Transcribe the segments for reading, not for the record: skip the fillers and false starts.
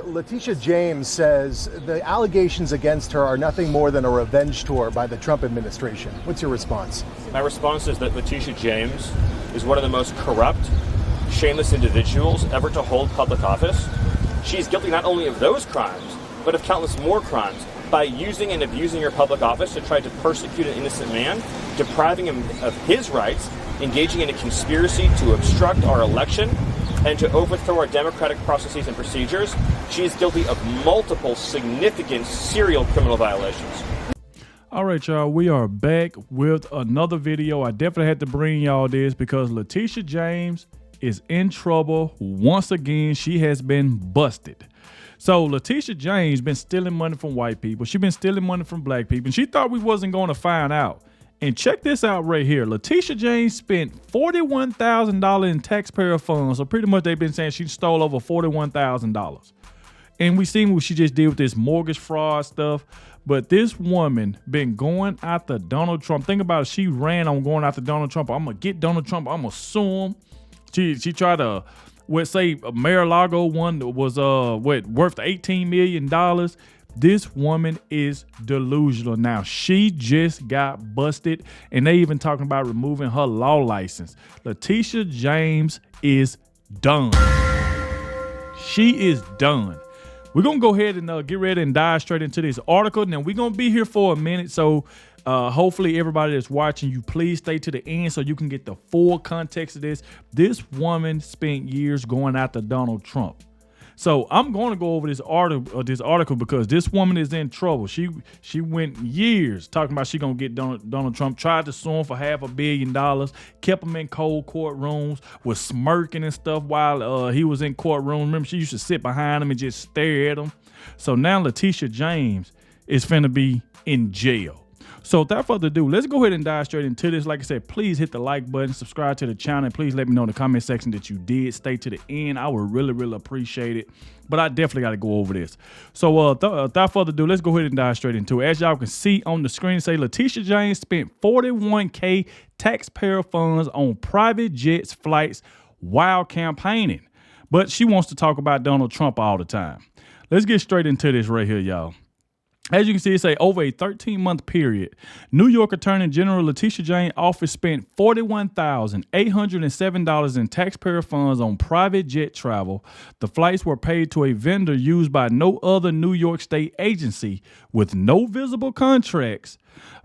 Letitia James says the allegations against her are nothing more than a revenge tour by the Trump administration. What's your response? My response is that Letitia James is one of the most corrupt, shameless individuals ever to hold public office. She's guilty not only of those crimes, but of countless more crimes by using and abusing her public office to try to persecute an innocent man, depriving him of his rights, engaging in a conspiracy to obstruct our election, and to overthrow our democratic processes and procedures. She is guilty of multiple significant serial criminal violations. All right, y'all, we are back with another video. I definitely had to bring y'all this because Letitia James is in trouble once again. She has been busted. So Letitia James been stealing money from white people. She been stealing money from black people. And she thought we wasn't going to find out. And check this out right here. Letitia James spent $41,000 in taxpayer funds. So pretty much they've been saying she stole over $41,000. And we seen what she just did with this mortgage fraud stuff. But this woman been going after Donald Trump. Think about it. She ran on going after Donald Trump. I'm going to get Donald Trump. I'm going to sue him. She tried to, say Mar-a-Lago one was worth $18 million. This woman is delusional. Now, she just got busted, and they even talking about removing her law license. Letitia James is done. She is done. We're going to go ahead and get ready and dive straight into this article. Now, we're going to be here for a minute, so hopefully everybody that's watching, you please stay to the end so you can get the full context of this. This woman spent years going after Donald Trump. So I'm going to go over this article because this woman is in trouble. She went years talking about she gonna get Donald Trump, tried to sue him for $500 million, kept him in cold courtrooms, was smirking and stuff while he was in courtroom. Remember, she used to sit behind him and just stare at him. So now Letitia James is finna be in jail. So without further ado, let's go ahead and dive straight into this. Like I said, please hit the like button, subscribe to the channel, and please let me know in the comment section that you did stay to the end. I would really, really appreciate it. But I definitely got to go over this. So without further ado, let's go ahead and dive straight into it. As y'all can see on the screen, say Letitia James spent $41K taxpayer funds on private jets flights while campaigning. But she wants to talk about Donald Trump all the time. Let's get straight into this right here, y'all. As you can see, it say over a 13-month period, New York Attorney General Letitia James' office spent $41,807 in taxpayer funds on private jet travel. The flights were paid to a vendor used by no other New York state agency with no visible contracts,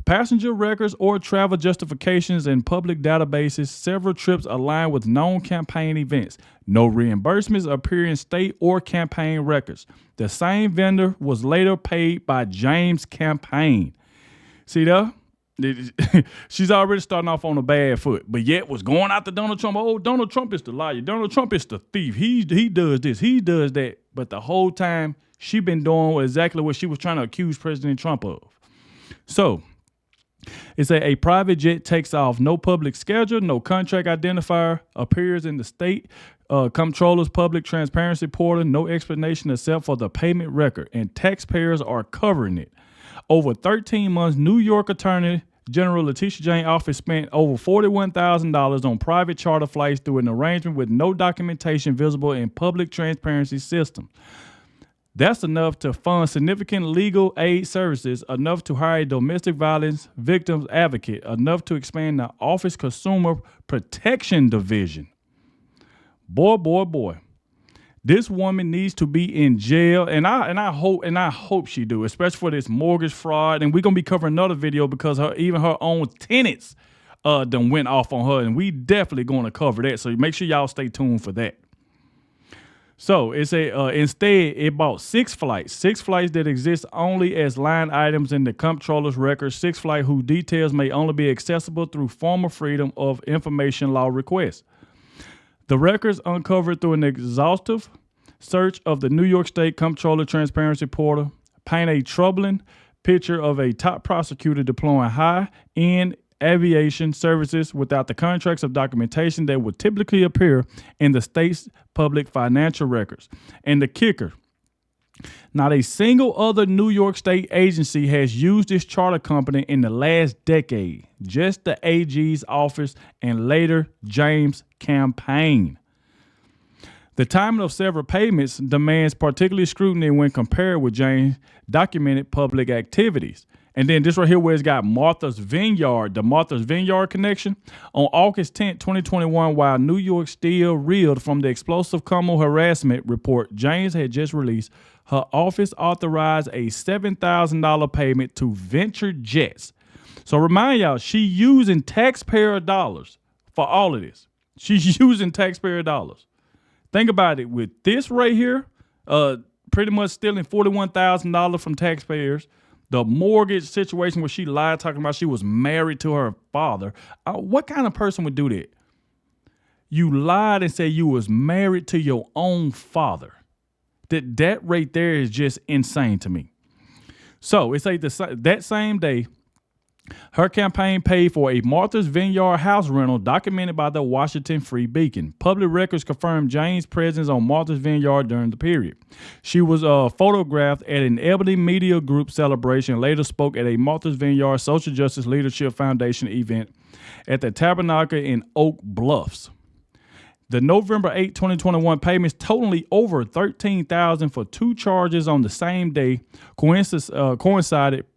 passenger records, or travel justifications in public databases. Several trips aligned with known campaign events. No reimbursements appear in state or campaign records. The same vendor was later paid by James' campaign. See there? She's already starting off on a bad foot, but yet was going after Donald Trump. Oh, Donald Trump is the liar. Donald Trump is the thief. He does this. He does that. But the whole time, she been doing exactly what she was trying to accuse President Trump of. So, it's a private jet takes off. No public schedule, no contract identifier appears in the state comptroller's public transparency portal. No explanation except for the payment record, and taxpayers are covering it. Over 13 months, New York Attorney General Letitia James' office spent over $41,000 on private charter flights through an arrangement with no documentation visible in public transparency system. That's enough to fund significant legal aid services, enough to hire a domestic violence victims advocate, enough to expand the office consumer protection division. Boy. This woman needs to be in jail, and I hope she do, especially for this mortgage fraud. And we're gonna be covering another video because even her own tenants done went off on her, and we definitely gonna cover that. So make sure y'all stay tuned for that. So it's instead it bought six flights that exist only as line items in the comptroller's records. 6 flights whose details may only be accessible through formal freedom of information law requests. The records uncovered through an exhaustive search of the New York State Comptroller Transparency Portal paint a troubling picture of a top prosecutor deploying high-end aviation services without the contracts of documentation that would typically appear in the state's public financial records. And the kicker, not a single other New York State agency has used this charter company in the last decade. Just the AG's office and later James' campaign. The timing of several payments demands particular scrutiny when compared with James' documented public activities. And then this right here where it's got Martha's Vineyard, the Martha's Vineyard connection. On August 10, 2021, while New York still reeled from the explosive Como harassment report James had just released, her office authorized a $7,000 payment to Venture Jets. So remind y'all, she using taxpayer dollars for all of this. She's using taxpayer dollars. Think about it. With this right here, pretty much stealing $41,000 from taxpayers. The mortgage situation where she lied, talking about she was married to her father. What kind of person would do that? You lied and said you was married to your own father. That right there is just insane to me. So it's like that same day, her campaign paid for a Martha's Vineyard house rental documented by the Washington Free Beacon. Public records confirmed Jane's presence on Martha's Vineyard during the period. She was photographed at an Ebony Media Group celebration and later spoke at a Martha's Vineyard Social Justice Leadership Foundation event at the Tabernacle in Oak Bluffs. The November 8, 2021 payments totaling over $13,000 for two charges on the same day coincided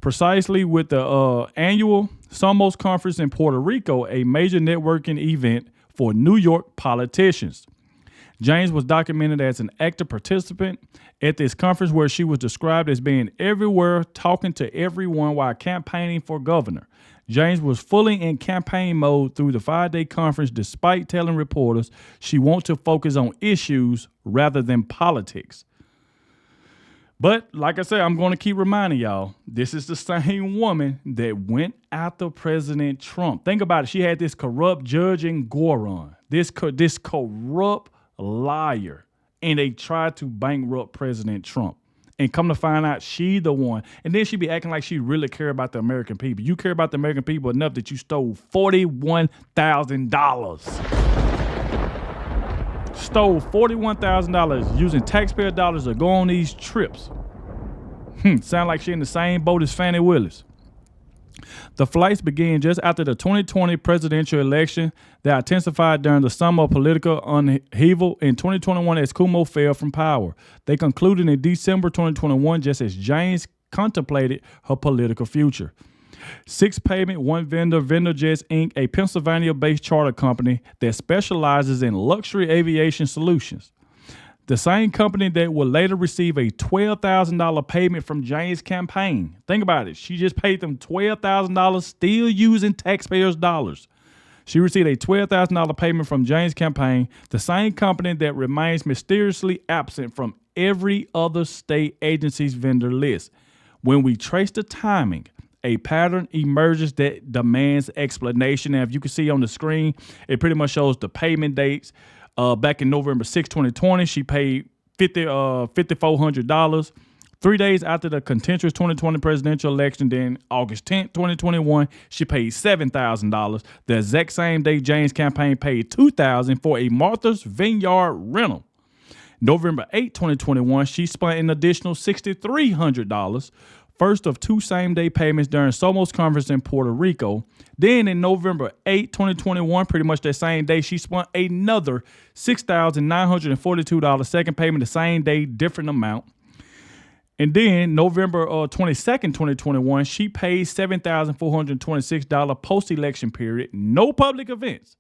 precisely with the annual Somos Conference in Puerto Rico, a major networking event for New York politicians. James was documented as an active participant at this conference where she was described as being everywhere, talking to everyone while campaigning for governor. James was fully in campaign mode through the 5-day conference, despite telling reporters she wants to focus on issues rather than politics. But like I said, I'm going to keep reminding y'all, this is the same woman that went after President Trump. Think about it. She had this corrupt judge in Goron, this corrupt liar, and they tried to bankrupt President Trump. And come to find out, she the one. And then she be acting like she really care about the American people. You care about the American people enough that you stole $41,000. Stole $41,000 using taxpayer dollars to go on these trips. Sound like she in the same boat as Fannie Willis. The flights began just after the 2020 presidential election that intensified during the summer of political upheaval in 2021 as Cuomo fell from power. They concluded in December 2021 just as James contemplated her political future. 6 payment, 1 vendor, Vendor Jets Inc., a Pennsylvania-based charter company that specializes in luxury aviation solutions. The same company that will later receive a $12,000 payment from Jane's campaign. Think about it. She just paid them $12,000 still using taxpayers' dollars. She received a $12,000 payment from Jane's campaign, the same company that remains mysteriously absent from every other state agency's vendor list. When we trace the timing, a pattern emerges that demands explanation. Now, if you can see on the screen, it pretty much shows the payment dates. Back in November 6, 2020, she paid $5,400. 3 days after the contentious 2020 presidential election, then August 10, 2021, she paid $7,000. The exact same day, Jane's campaign paid $2,000 for a Martha's Vineyard rental. November 8, 2021, she spent an additional $6,300. First of 2 same-day payments during Somos Conference in Puerto Rico. Then in November 8, 2021, pretty much that same day, she spent another $6,942 second payment the same day, different amount. And then November 22nd, 2021, she paid $7,426 post-election period, no public events.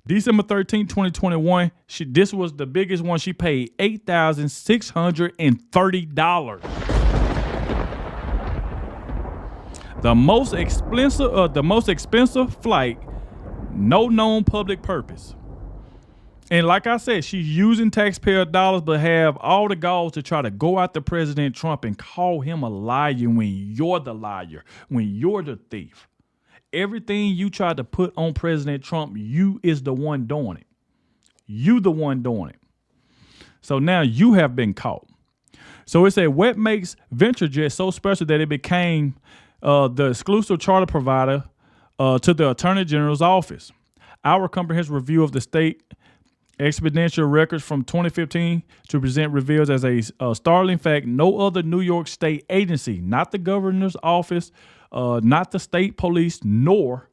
December 13, 2021, this was the biggest one. She paid $8,630. The most expensive flight, no known public purpose. And like I said, she's using taxpayer dollars, but have all the gall to try to go after President Trump and call him a liar when you're the liar, when you're the thief. Everything you tried to put on President Trump, you is the one doing it. You the one doing it. So now you have been caught. So it said, what makes VentureJet so special that it became the exclusive charter provider to the Attorney General's office? Our comprehensive review of the state expediential records from 2015 to present reveals as a startling fact, no other New York state agency, not the governor's office, not the state police, nor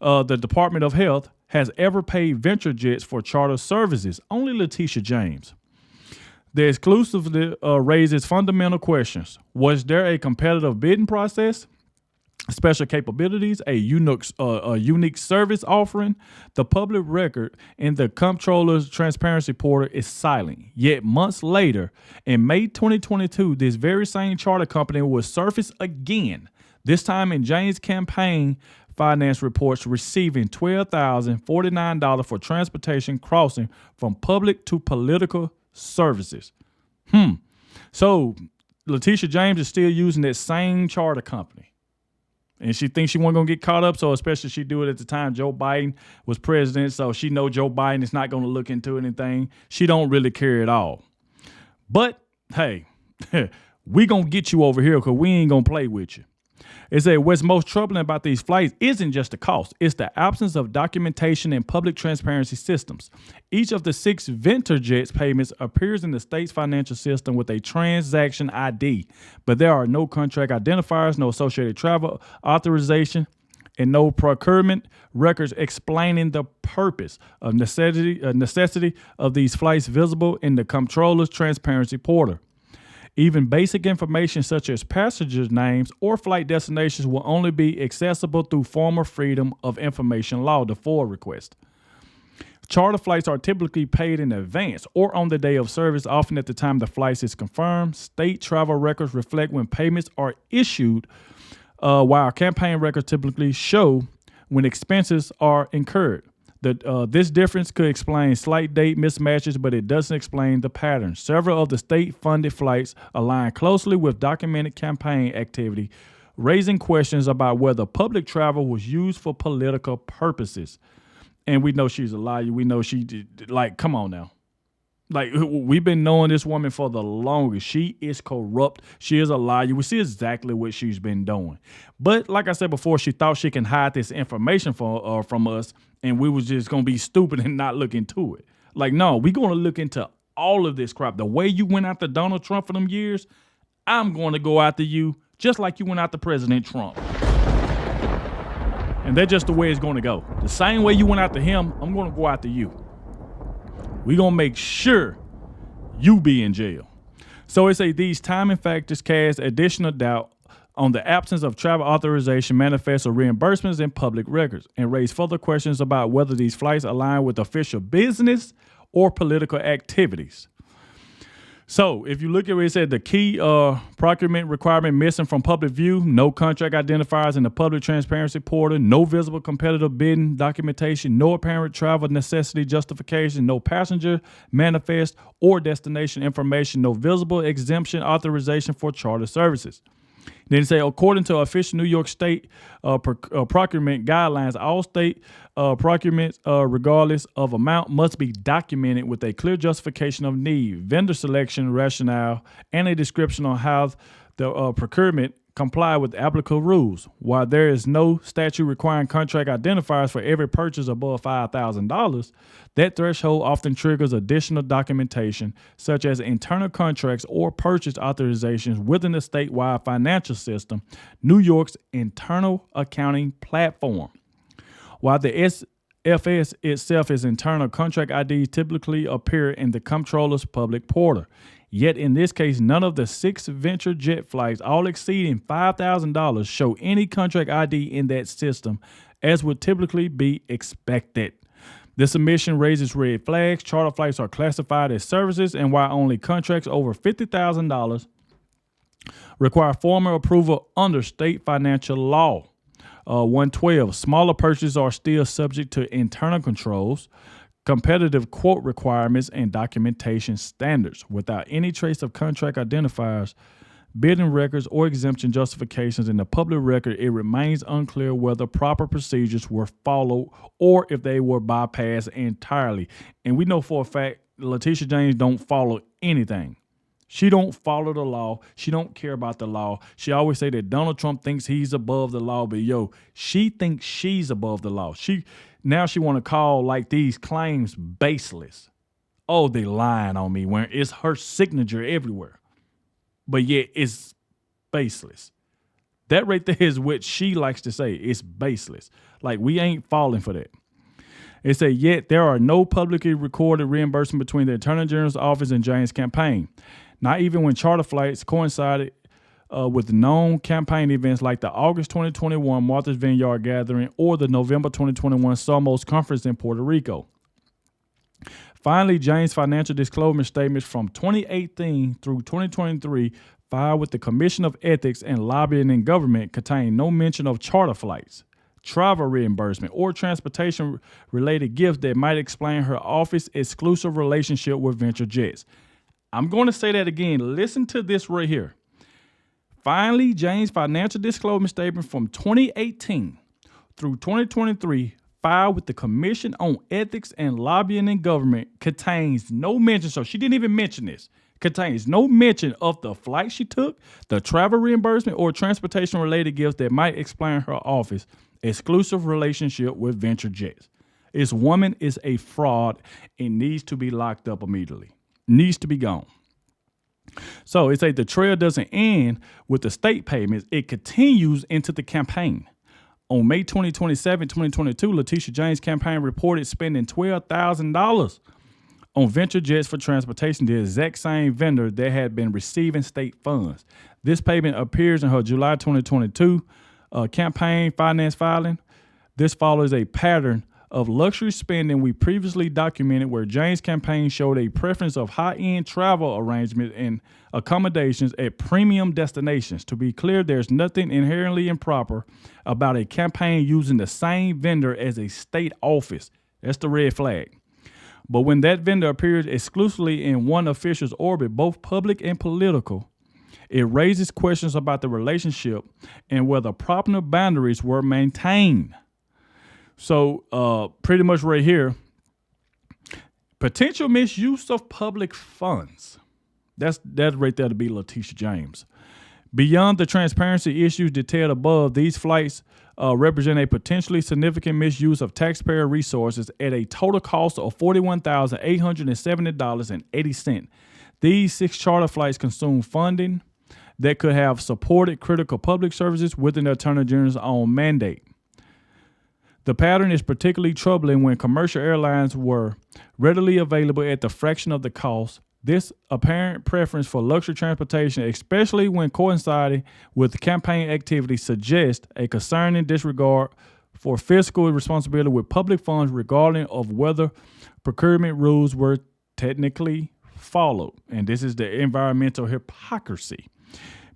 the Department of Health, has ever paid venture jets for charter services. Only Letitia James. The exclusively raises fundamental questions. Was there a competitive bidding process? Special capabilities, a unique service offering? The public record in the comptroller's transparency portal is silent. Yet months later, in May 2022, this very same charter company will surface again, this time in James' campaign finance reports, receiving $12,049 for transportation crossing from public to political services. So Letitia James is still using that same charter company. And she thinks she wasn't going to get caught up, so especially she do it at the time Joe Biden was president, so she know Joe Biden is not going to look into anything. She don't really care at all. But, hey, we going to get you over here because we ain't going to play with you. It said what's most troubling about these flights isn't just the cost. It's the absence of documentation and public transparency systems. Each of the 6 venture jets payments appears in the state's financial system with a transaction ID, but there are no contract identifiers, no associated travel authorization, and no procurement records explaining the purpose of necessity of these flights visible in the comptroller's transparency portal. Even basic information such as passengers' names or flight destinations will only be accessible through former Freedom of Information law, the FOIA request. Charter flights are typically paid in advance or on the day of service, often at the time the flight is confirmed. State travel records reflect when payments are issued, while campaign records typically show when expenses are incurred. This difference could explain slight date mismatches, but it doesn't explain the pattern. Several of the state-funded flights align closely with documented campaign activity, raising questions about whether public travel was used for political purposes. And we know she's a liar. We know she did, come on now. We've been knowing this woman for the longest. She is corrupt. She is a liar. We see exactly what she's been doing. But like I said before, she thought she can hide this information from us, and we was just going to be stupid and not look into it. No, we're going to look into all of this crap. The way you went after Donald Trump for them years, I'm going to go after you just like you went after President Trump. And that's just the way it's going to go. The same way you went after him, I'm going to go after you. We're going to make sure you be in jail. So it say these timing factors cast additional doubt on the absence of travel authorization, manifests, or reimbursements in public records, and raise further questions about whether these flights align with official business or political activities. So if you look at where it said the key procurement requirement missing from public view, no contract identifiers in the public transparency portal, no visible competitive bidding documentation, no apparent travel necessity justification, no passenger manifest or destination information, no visible exemption authorization for charter services. Then it say, according to official New York State procurement guidelines, all state procurements, regardless of amount, must be documented with a clear justification of need, vendor selection rationale, and a description on how the procurement comply with applicable rules. While there is no statute requiring contract identifiers for every purchase above $5,000, that threshold often triggers additional documentation, such as internal contracts or purchase authorizations within the statewide financial system, New York's internal accounting platform. While the SFS itself is internal, contract IDs typically appear in the comptroller's public portal. Yet in this case, none of the 6 venture jet flights, all exceeding $5,000, show any contract ID in that system, as would typically be expected. This omission raises red flags. Charter flights are classified as services, and while only contracts over $50,000 require formal approval under state financial law. 112, smaller purchases are still subject to internal controls, competitive quote requirements, and documentation standards. Without any trace of contract identifiers, bidding records, or exemption justifications in the public record, it remains unclear whether proper procedures were followed or if they were bypassed entirely. And we know for a fact Letitia James don't follow anything. She don't follow the law. She don't care about the law. She always say that Donald Trump thinks he's above the law, but she thinks she's above the law. Now she want to call these claims baseless. Oh, they lying on me, when it's her signature everywhere. But yet it's baseless. That right there is what she likes to say. It's baseless. We ain't falling for that. It said, yet there are no publicly recorded reimbursement between the Attorney General's office and James' campaign. Not even when charter flights coincided with known campaign events like the August 2021 Martha's Vineyard gathering or the November 2021 Somos Conference in Puerto Rico. Finally, James' financial disclosure statements from 2018 through 2023 filed with the Commission of Ethics and Lobbying in Government contain no mention of charter flights, travel reimbursement, or transportation-related gifts that might explain her office's exclusive relationship with Venture Jets. I'm going to say that again. Listen to this right here. Finally, James' financial disclosure statement from 2018 through 2023 filed with the Commission on Ethics and Lobbying in Government contains no mention, so she didn't even mention this, contains no mention of the flight she took, the travel reimbursement, or transportation-related gifts that might explain her office exclusive relationship with Venture Jets. This woman is a fraud and needs to be locked up immediately. Needs to be gone. So it's like the trail doesn't end with the state payments. It continues into the campaign. On May 27, 2022, Letitia James' campaign reported spending $12,000 on Venture Jets for transportation, the exact same vendor that had been receiving state funds. This payment appears in her July 2022 campaign finance filing. This follows a pattern of luxury spending we previously documented where James' campaign showed a preference of high-end travel arrangements and accommodations at premium destinations. To be clear, there's nothing inherently improper about a campaign using the same vendor as a state office. That's the red flag. But when that vendor appears exclusively in one official's orbit, both public and political, it raises questions about the relationship and whether proper boundaries were maintained. So pretty much right here, potential misuse of public funds. That's right there to be Letitia James. Beyond the transparency issues detailed above, these flights represent a potentially significant misuse of taxpayer resources at a total cost of $41,870.80. These 6 charter flights consume funding that could have supported critical public services within the Attorney General's own mandate. The pattern is particularly troubling when commercial airlines were readily available at the fraction of the cost. This apparent preference for luxury transportation, especially when coinciding with campaign activity, suggests a concerning disregard for fiscal responsibility with public funds regardless of whether procurement rules were technically followed. And this is the environmental hypocrisy.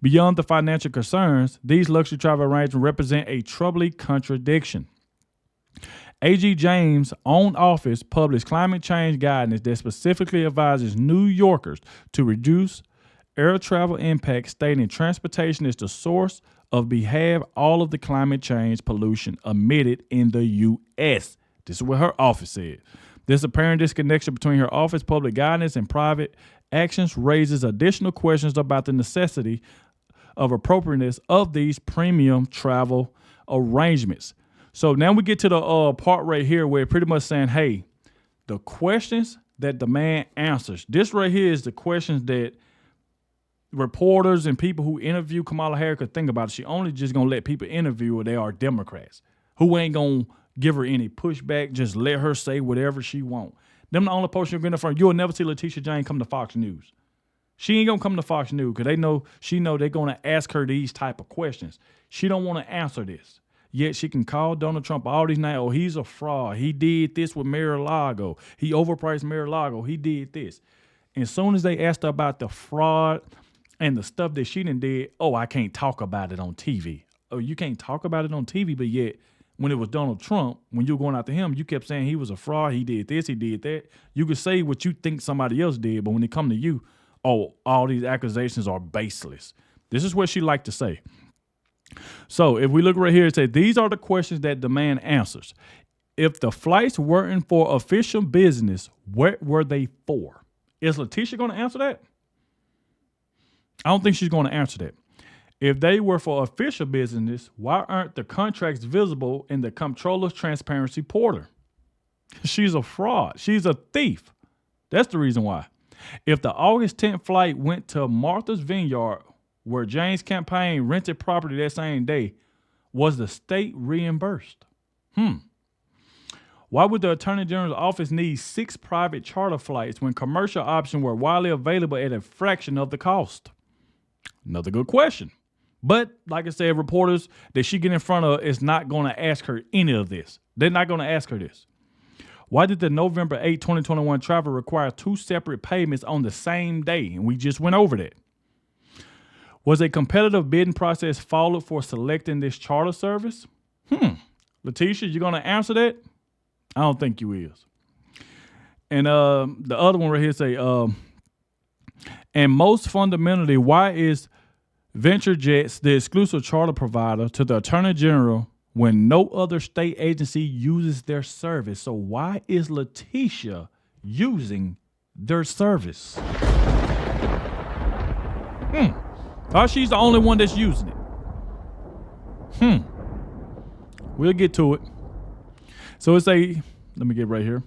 Beyond the financial concerns, these luxury travel arrangements represent a troubling contradiction. A.G. James' own office published climate change guidance that specifically advises New Yorkers to reduce air travel impacts, stating transportation is the source of half all of the climate change pollution emitted in the U.S. This is what her office said. This apparent disconnection between her office public guidance and private actions raises additional questions about the necessity of appropriateness of these premium travel arrangements. So now we get to the part right here where pretty much saying, hey, the questions that the man answers. This right here is the questions that reporters and people who interview Kamala Harris could think about. She only just going to let people interview her. They are Democrats who ain't going to give her any pushback. Just let her say whatever she want. Them the only person you're going to from. You'll never see Letitia James come to Fox News. She ain't going to come to Fox News because she know they're going to ask her these type of questions. She don't want to answer this. Yet she can call Donald Trump all these names. Oh, he's a fraud. He did this with Mar-a-Lago. He overpriced Mar-a-Lago. He did this. And as soon as they asked her about the fraud and the stuff that she done did, oh, I can't talk about it on TV. Oh, you can't talk about it on TV, but yet when it was Donald Trump, when you were going after him, you kept saying he was a fraud. He did this. He did that. You could say what you think somebody else did, but when it come to you, oh, all these accusations are baseless. This is what she liked to say. So if we look right here, it says these are the questions that the man answers. If the flights weren't for official business, what were they for? Is Letitia going to answer that? I don't think she's going to answer that. If they were for official business, why aren't the contracts visible in the comptroller's transparency portal? She's a fraud. She's a thief. That's the reason why. If the August 10th flight went to Martha's Vineyard, where James' campaign rented property that same day, was the state reimbursed? Why would the Attorney General's office need 6 private charter flights when commercial options were widely available at a fraction of the cost? Another good question. But like I said, reporters that she get in front of is not going to ask her any of this. They're not going to ask her this. Why did the November 8, 2021 travel require 2 separate payments on the same day? And we just went over that. Was a competitive bidding process followed for selecting this charter service? Letitia, you going to answer that? I don't think you is. And the other one right here say, and most fundamentally, why is VentureJets the exclusive charter provider to the Attorney General when no other state agency uses their service? So why is Letitia using their service? Oh, she's the only one that's using it. We'll get to it. So it's let me get right here.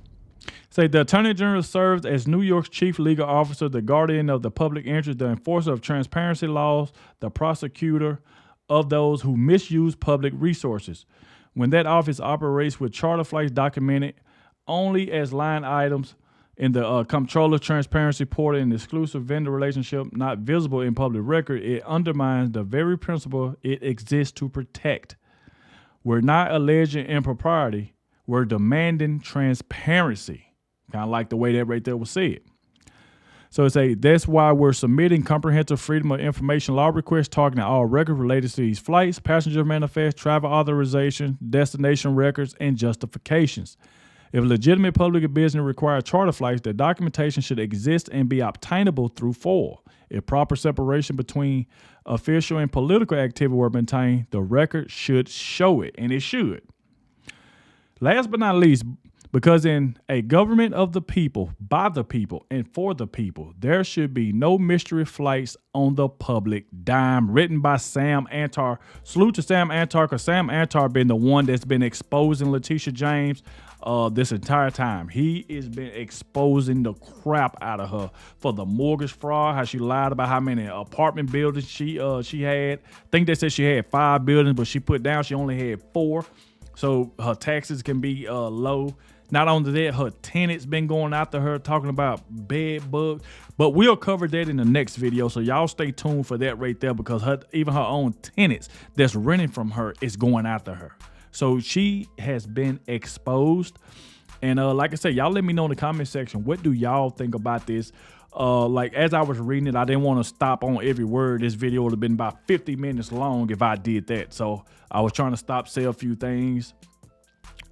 Say the Attorney General serves as New York's chief legal officer, the guardian of the public interest, the enforcer of transparency laws, the prosecutor of those who misuse public resources. When that office operates with charter flights documented only as line items in the comptroller transparency portal and exclusive vendor relationship not visible in public record, it undermines the very principle it exists to protect. We're not alleging impropriety. We're demanding transparency. Kind of like the way that right there was said. So that's why we're submitting comprehensive freedom of information law requests targeting all records related to these flights, passenger manifest, travel authorization, destination records, and justifications. If legitimate public business requires charter flights, the documentation should exist and be obtainable through FOIL. If proper separation between official and political activity were maintained, the record should show it, and it should. Last but not least, because in a government of the people, by the people, and for the people, there should be no mystery flights on the public dime. Written by Sam Antar. Salute to Sam Antar, because Sam Antar been the one that's been exposing Letitia James this entire time. He has been exposing the crap out of her for the mortgage fraud, how she lied about how many apartment buildings she had. I think they said she had 5 buildings, but she put down she only had 4. So her taxes can be low. Not only that, her tenants been going after her, talking about bed bugs. But we'll cover that in the next video, so y'all stay tuned for that right there, because even her own tenants that's renting from her is going after her. So she has been exposed. And like I said, y'all let me know in the comment section, what do y'all think about this? Like, as I was reading it, I didn't want to stop on every word. This video would have been about 50 minutes long if I did that. So I was trying to stop, say a few things,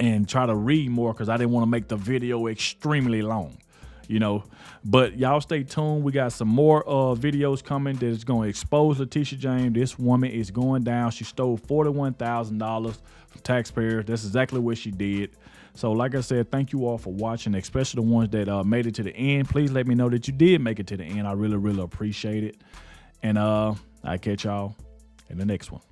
and try to read more, because I didn't want to make the video extremely long, you know. But y'all stay tuned. We got some more videos coming that is going to expose Letitia James. This woman is going down. She stole $41,000 from taxpayers. That's exactly what she did. So like I said, thank you all for watching, especially the ones that made it to the end. Please let me know that you did make it to the end. I really, really appreciate it. And I'll catch y'all in the next one.